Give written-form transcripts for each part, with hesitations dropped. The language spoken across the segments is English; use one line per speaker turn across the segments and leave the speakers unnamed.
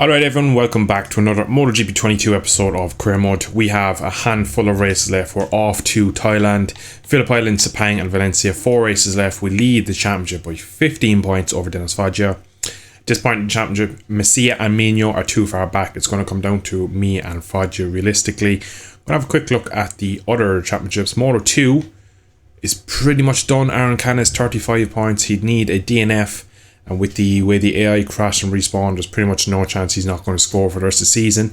Alright everyone, welcome back to another MotoGP 22 episode of Career Mode. We have a handful of races left. We're off to Thailand, Phillip Island, Sepang and Valencia. 4 races left. We lead the championship by 15 points over Dennis Foggia. At this point in the championship, Messia and Mino are too far back. It's going to come down to me and Foggia realistically. We're going to have a quick look at the other championships. Moto 2 is pretty much done. Aaron Canis 35 points. He'd need a DNF. And with the way the AI crashed and respawned, there's pretty much no chance he's not going to score for the rest of the season.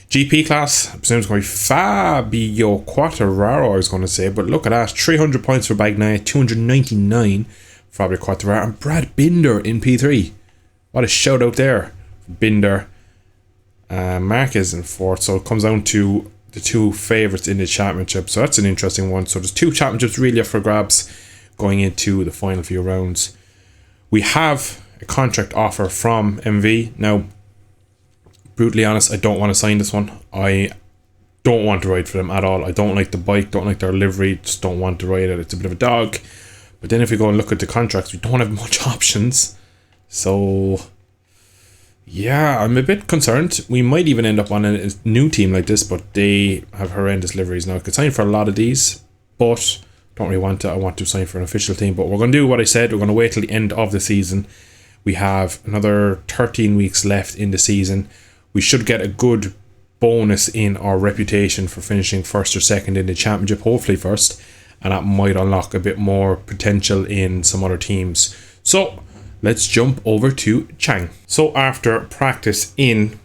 GP class, I presume it's going to be Fabio Quartararo, I was going to say. But look at that, 300 points for Bagnaia, 299 for Fabio Quartararo. And Brad Binder in P3. What a shout out there. Binder. Marquez in 4th. So it comes down to the 2 favourites in the championship. So that's an interesting one. So there's 2 championships really up for grabs going into the final few rounds. We have a contract offer from MV. Now, brutally honest, I don't want to sign this one. I don't want to ride for them at all. I don't like the bike, don't like their livery, just don't want to ride it. It's a bit of a dog. But then if we go and look at the contracts, we don't have much options. So, yeah, I'm a bit concerned. We might even end up on a new team like this, but they have horrendous liveries. Now, I could sign for a lot of these, but don't really want to. I want to sign for an official team, but we're going to do what I said. We're going to wait till the end of the season. We have another 13 weeks left in the season. We should get a good bonus in our reputation for finishing 1st or 2nd in the championship, hopefully 1st, and that might unlock a bit more potential in some other teams. So let's jump over to Chang. So after practice in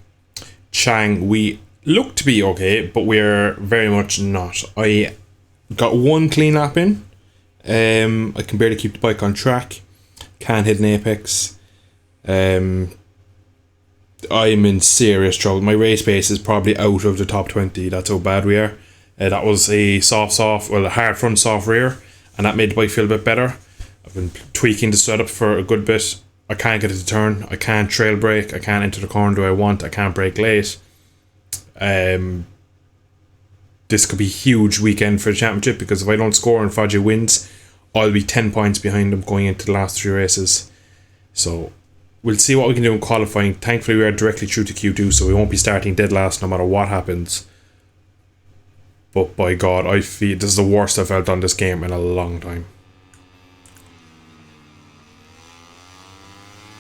Chang, we look to be okay, but we're very much not. I got 1 clean lap in. I can barely keep the bike on track. Can't hit an apex. I'm in serious trouble. My race pace is probably out of the top 20. That's how bad we are. That was a a hard front, soft rear, and that made the bike feel a bit better. I've been tweaking the setup for a good bit. I can't get it to turn. I can't trail brake. I can't enter the corner do I want. I can't brake late. This could be a huge weekend for the championship, because if I don't score and Foggia wins, I'll be 10 points behind them going into the last 3 races. So we'll see what we can do in qualifying. Thankfully we are directly through to Q2, so we won't be starting dead last no matter what happens. But by God, I feel this is the worst I've felt on this game in a long time.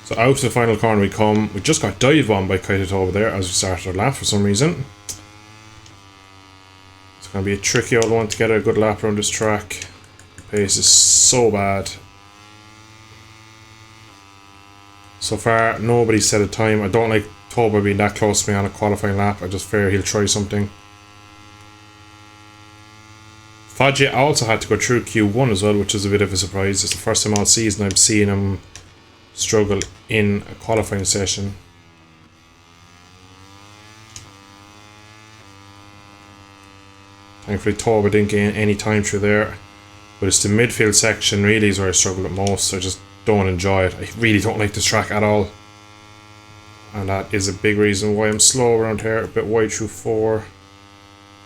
So out to the final corner we come. We just got dive bombed by Kaito over there as we started our lap for some reason. Gonna be a tricky old one to get a good lap around this track. The pace is so bad. So far, nobody's set a time. I don't like Toba being that close to me on a qualifying lap. I just fear he'll try something. Foggia also had to go through Q1 as well, which is a bit of a surprise. It's the first time all season I'm seeing him struggle in a qualifying session. Thankfully Toba didn't gain any time through there. But it's the midfield section really is where I struggle the most. I just don't enjoy it. I really don't like this track at all. And that is a big reason why I'm slow around here. A bit wide through 4.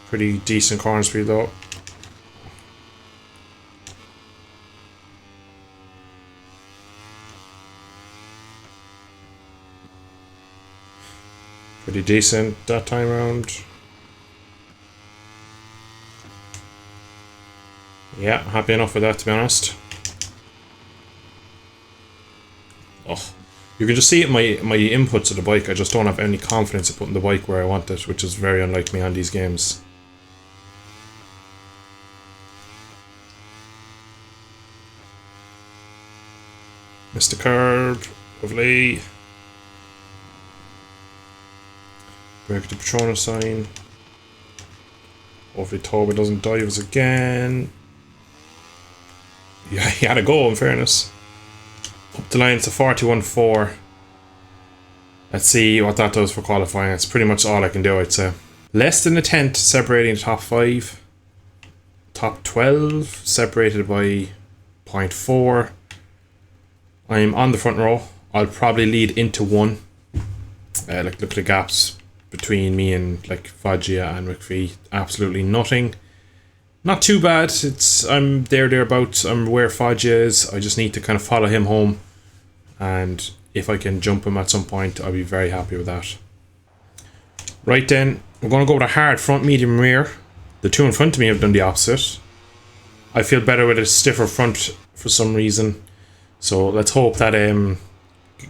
Pretty decent corner speed though. Pretty decent that time around. Yeah, happy enough with that, to be honest. Oh, you can just see it in my inputs of the bike. I just don't have any confidence in putting the bike where I want it, which is very unlike me on these games. Missed the curve. Lovely. Break the Petronas sign. Hopefully Toba doesn't dive us again. Yeah, he had a go in fairness. Up the line to 41.4. Let's see what that does for qualifying. It's pretty much all I can do, I'd say. Less than a tenth separating the top 5. Top 12 separated by 0.4. I'm on the front row. I'll probably lead into 1. Look at the gaps between me and like Foggia and McPhee. Absolutely nothing. Not too bad. I'm thereabouts. I'm where Foggia is. I just need to kind of follow him home, and if I can jump him at some point, I'll be very happy with that. Right then, we're going to go with a hard front, medium rear. The two in front of me have done the opposite. I feel better with a stiffer front for some reason. So let's hope that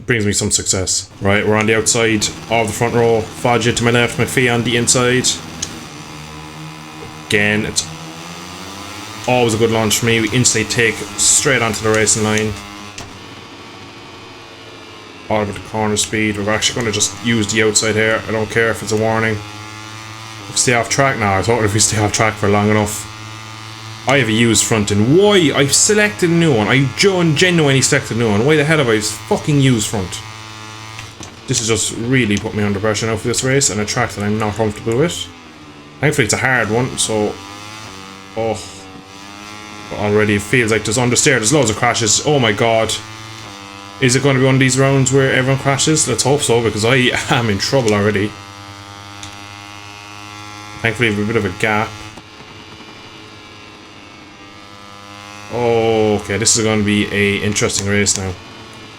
brings me some success. Right, we're on the outside of the front row. Foggia to my left, McPhee on the inside. Again, it's always a good launch for me. We instantly take straight onto the racing line. All about the corner speed. We're actually going to just use the outside here. I don't care if it's a warning. If we stay off track now, I thought if we stay off track for long enough. I have a used front and why? I've selected a new one. I genuinely selected a new one. Why the hell have I fucking used front? This has just really put me under pressure now for this race and a track that I'm not comfortable with. Thankfully it's a hard one, so... Oh. Already it feels like there's understeer. There's loads of crashes. Oh my god. Is it going to be one of these rounds where everyone crashes? Let's hope so, because I am in trouble already. Thankfully we have a bit of a gap. Oh, okay, this is going to be a interesting race now.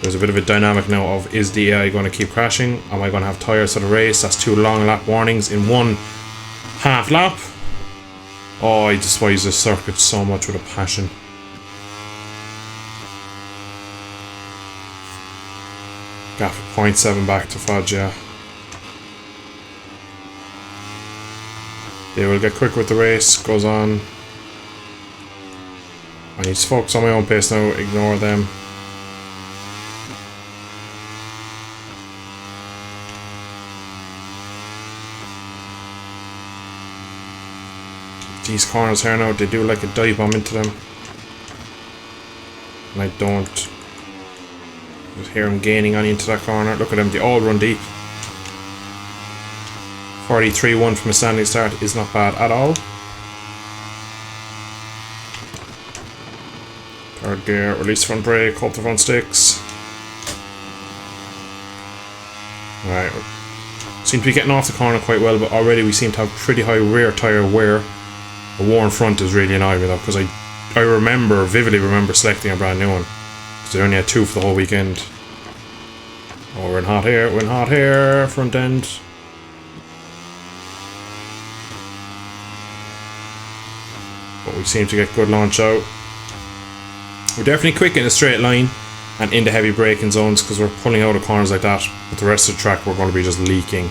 There's a bit of a dynamic now of, is the AI going to keep crashing? Am I going to have tyres for the race? That's 2 long lap warnings in 1 half lap. Oh, I despise this circuit so much with a passion. Gap of 0.7 back to Foggia. They will get quick with the race, goes on. I need to focus on my own pace now, ignore them. These corners here now, they do like a dive bomb into them. And I don't. Just hear them gaining on into that corner. Look at them, they all run deep. 43-1 from a standing start is not bad at all. Third gear, release front brake, hope the front sticks. Alright, seem to be getting off the corner quite well, but already we seem to have pretty high rear tyre wear. The worn front is really annoying me though, because I vividly remember selecting a brand new one. Because I only had 2 for the whole weekend. Oh, we're in hot here, front end. But we seem to get good launch out. We're definitely quick in a straight line and into heavy braking zones because we're pulling out of corners like that. But the rest of the track we're going to be just leaking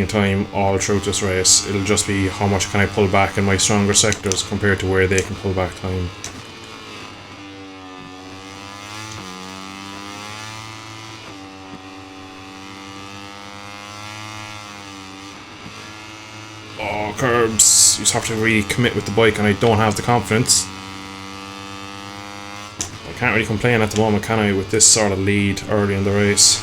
time all throughout this race. It'll just be how much can I pull back in my stronger sectors compared to where they can pull back time. Oh, curbs. You just have to really commit with the bike and I don't have the confidence. I can't really complain at the moment, can I, with this sort of lead early in the race.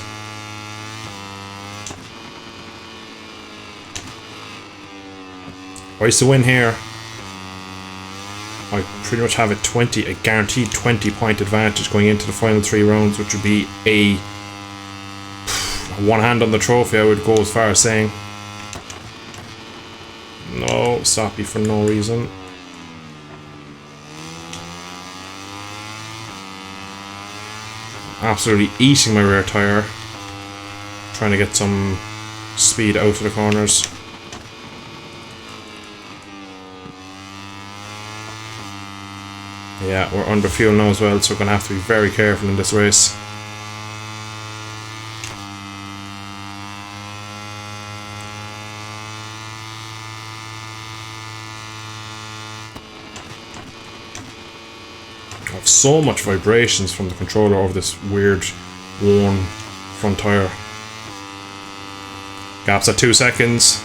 If I used to win here, I pretty much have a guaranteed 20-point advantage going into the final 3 rounds, which would be a one hand on the trophy, I would go as far as saying. No, stoppy for no reason. Absolutely eating my rear tyre. Trying to get some speed out of the corners. Yeah, we're under fuel now as well, so we're going to have to be very careful in this race. I have so much vibrations from the controller over this weird worn front tyre. Gaps at 2 seconds.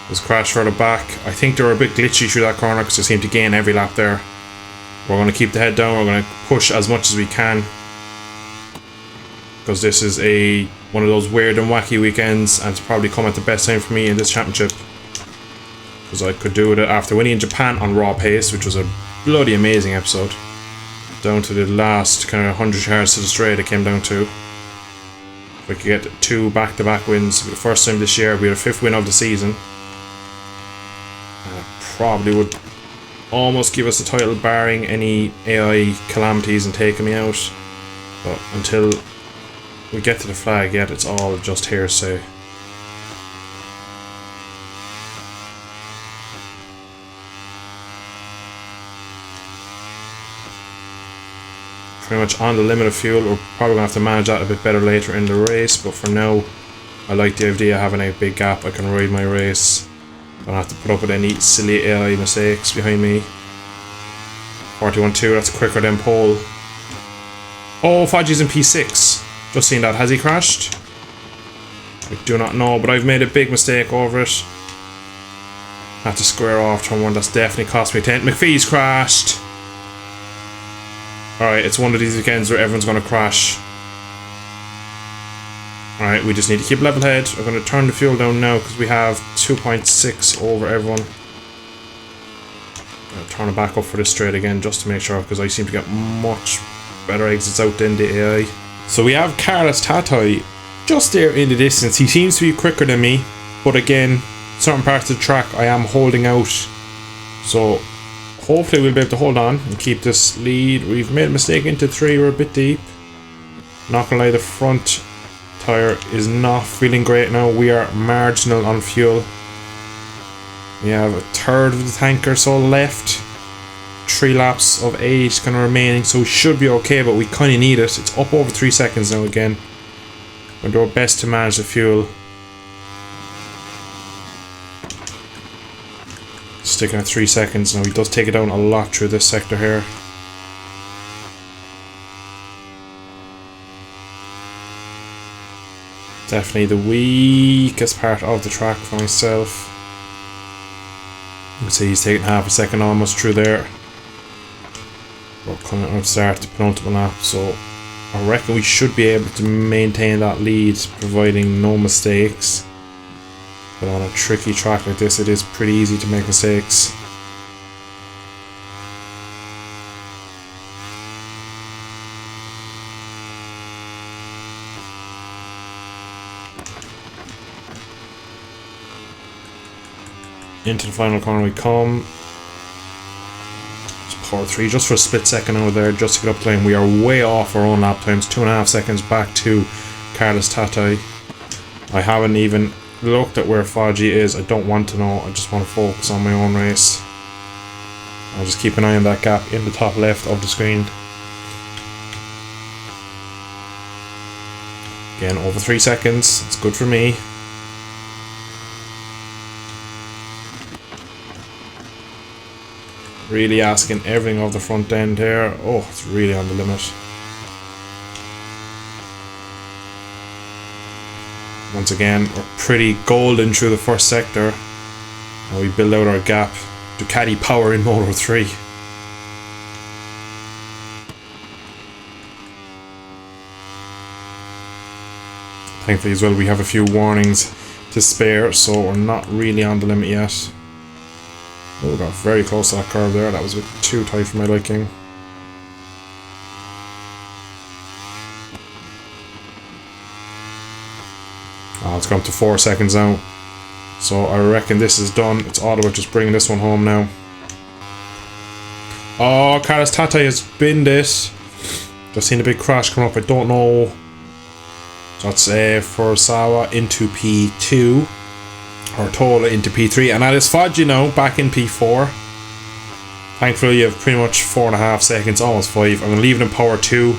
There's crash further back. I think they were a bit glitchy through that corner because they seem to gain every lap there. We're going to keep the head down, we're going to push as much as we can. Because this is one of those weird and wacky weekends and it's probably come at the best time for me in this championship. Because I could do it after winning in Japan on raw pace, which was a bloody amazing episode. Down to the last kind of 100 yards to the straight it came down to. If we could get 2 back-to-back wins, the first time this year, we had a 5th win of the season. Probably would almost give us the title barring any AI calamities and taking me out. But until we get to the flag yet, it's all just hearsay. Pretty much on the limit of fuel. We're probably going to have to manage that a bit better later in the race, but for now I like the idea of having a big gap. I can ride my race. Don't have to put up with any silly AI mistakes behind me. 41.2, that's quicker than pole. Oh, Fodgy's in P6. Just seen that. Has he crashed? I do not know, but I've made a big mistake over it. Have to square off turn 1. That's definitely cost me 10. McPhee's crashed. Alright, it's one of these weekends where everyone's going to crash. Alright, we just need to keep level head. I'm going to turn the fuel down now because we have 2.6 over everyone. I'll turn it back up for this straight again just to make sure, because I seem to get much better exits out than the AI. So we have Carlos Tatai just there in the distance. He seems to be quicker than me, but again, certain parts of the track I am holding out. So hopefully we'll be able to hold on and keep this lead. We've made a mistake into 3, we're a bit deep. Not gonna lie, the front tyre is not feeling great now. We are marginal on fuel. We have a third of the tank or so left. 3 laps of 8 kind of remaining, so we should be okay, but we kind of need it. It's up over 3 seconds now again. We'll do our best to manage the fuel. Sticking at 3 seconds now. He does take it down a lot through this sector here. Definitely the weakest part of the track for myself. You can see he's taking half a second almost through there. We're coming out of start to penultimate lap, so I reckon we should be able to maintain that lead, providing no mistakes. But on a tricky track like this, it is pretty easy to make mistakes. Into the final corner we come. Just power 3 just for a split second over there, just to get up the lane. We are way off our own lap times, 2.5 seconds back to Carlos Tatai. I haven't even looked at where Fodgy is. I don't want to know. I just want to focus on my own race. I'll just keep an eye on that gap in the top left of the screen. Again, over 3 seconds. It's good for me. Really asking everything of the front end here. Oh, it's really on the limit. Once again, we're pretty golden through the first sector. And we build out our gap. Ducati power in Moto 3. Thankfully as well we have a few warnings to spare, so we're not really on the limit yet. Oh, we got very close to that curve there. That was a bit too tight for my liking. Oh, it's come to 4 seconds now. So I reckon this is done. It's all about just bringing this one home now. Oh, Carlos Tatai has binned it. Just seen a big crash come up. I don't know. So that's Furusawa into P2. Or Tola into P3. And that is Fodgy now, back in P4. Thankfully you have pretty much 4.5 seconds, almost 5. I'm going to leave it in power 2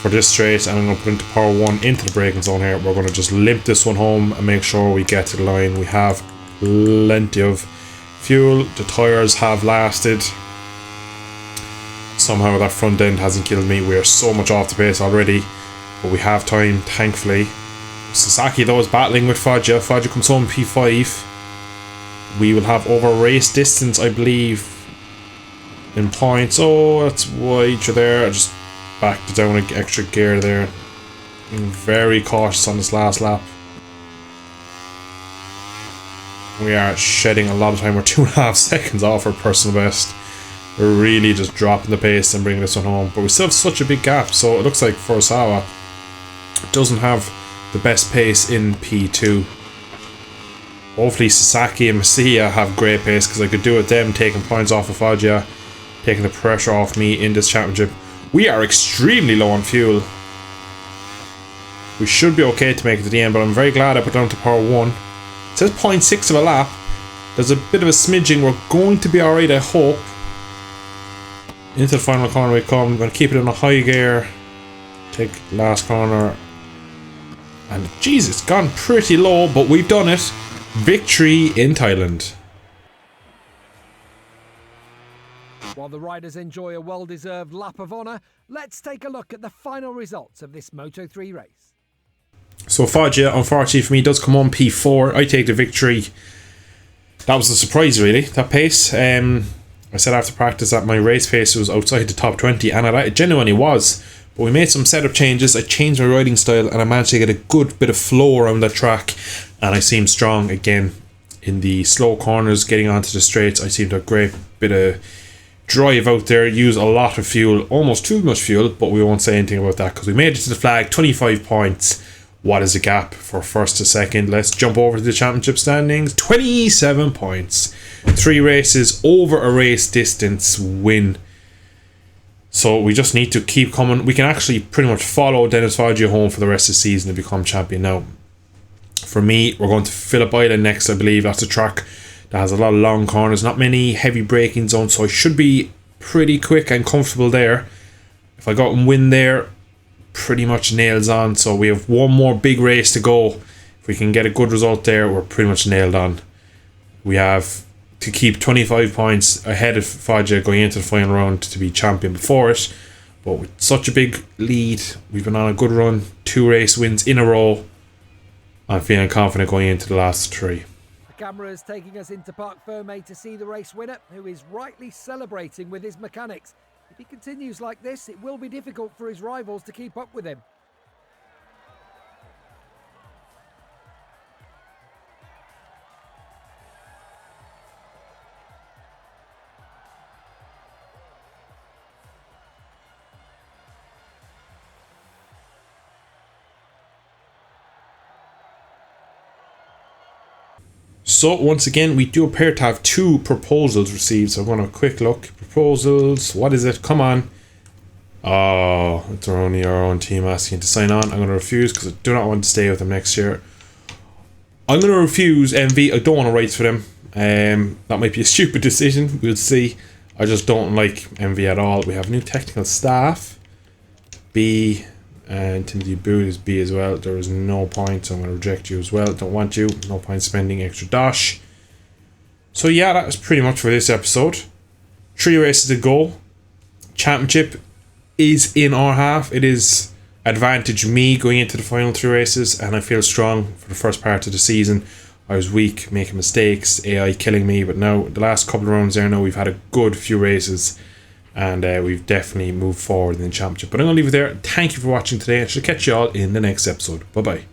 for this straight, and I'm going to put into power 1 into the braking zone here. We're going to just limp this one home and make sure we get to the line. We have plenty of fuel. The tyres have lasted. Somehow that front end hasn't killed me. We are so much off the pace already, but we have time, thankfully. Sasaki though is battling with Fodgy. Fodgy comes home P5. We will have over race distance, I believe, in points. Oh, that's wide through there. I just backed down an extra gear there. Being very cautious on this last lap. We are shedding a lot of time. We're 2.5 seconds off our personal best. We're really just dropping the pace and bringing this one home. But we still have such a big gap, so it looks like Furusawa doesn't have the best pace in P2. Hopefully Sasaki and Masiya have great pace, because I could do with them taking points off of Foggia, taking the pressure off me in this championship. We are extremely low on fuel. We should be okay to make it to the end, but I'm very glad I put down to power 1. It says 0.6 of a lap. There's a bit of a smidging. We're going to be alright, I hope. Into the final corner we come. I'm going to keep it in a high gear. Take last corner. And jeez, it's gone pretty low, but we've done it. Victory in Thailand.
While the riders enjoy a well-deserved lap of honour, let's take a look at the final results of this Moto3 race.
So Foggia, unfortunately for me, does come on P4. I take the victory. That was a surprise, really, that pace. I said after practice that my race pace was outside the top 20, and it genuinely was. But we made some setup changes. I changed my riding style, and I managed to get a good bit of flow around that track. And I seemed strong again in the slow corners, getting onto the straights. I seemed to have a great bit of drive out there, use a lot of fuel, almost too much fuel, but we won't say anything about that because we made it to the flag. 25 points. What is the gap for first to second? Let's jump over to the championship standings. 27 points. 3 races over a race distance win. So we just need to keep coming. We can actually pretty much follow Dennis Foggia home for the rest of the season and become champion. Now, for me, we're going to Phillip Island next, I believe. That's a track that has a lot of long corners, not many heavy braking zones, so I should be pretty quick and comfortable there. If I go out and win there, pretty much nails on. So we have one more big race to go. If we can get a good result there, we're pretty much nailed on. We have to keep 25 points ahead of Foggia going into the final round to be champion before it. But with such a big lead, we've been on a good run, 2 race wins in a row. I'm feeling confident going into the last 3.
The camera is taking us into Parc Fermé to see the race winner, who is rightly celebrating with his mechanics. If he continues like this, it will be difficult for his rivals to keep up with him.
So once again, we do appear to have 2 proposals received. So I'm going to have a quick look. Proposals. What is it? Come on. Oh, it's only our own team asking to sign on. I'm going to refuse because I do not want to stay with them next year. I'm going to refuse MV. I don't want to race for them. That might be a stupid decision. We'll see. I just don't like MV at all. We have new technical staff. B. And Timothy Boot is B as well. There is no point, so I'm going to reject you as well. Don't want you. No point spending extra dash. So yeah, that was pretty much for this episode. 3 races to go. Championship is in our half. It is advantage me going into the final 3 races, and I feel strong for the first part of the season. I was weak, making mistakes, AI killing me, but now the last couple of rounds there, now we've had a good few races. And we've definitely moved forward in the championship. But I'm going to leave it there. Thank you for watching today. I shall catch you all in the next episode. Bye-bye.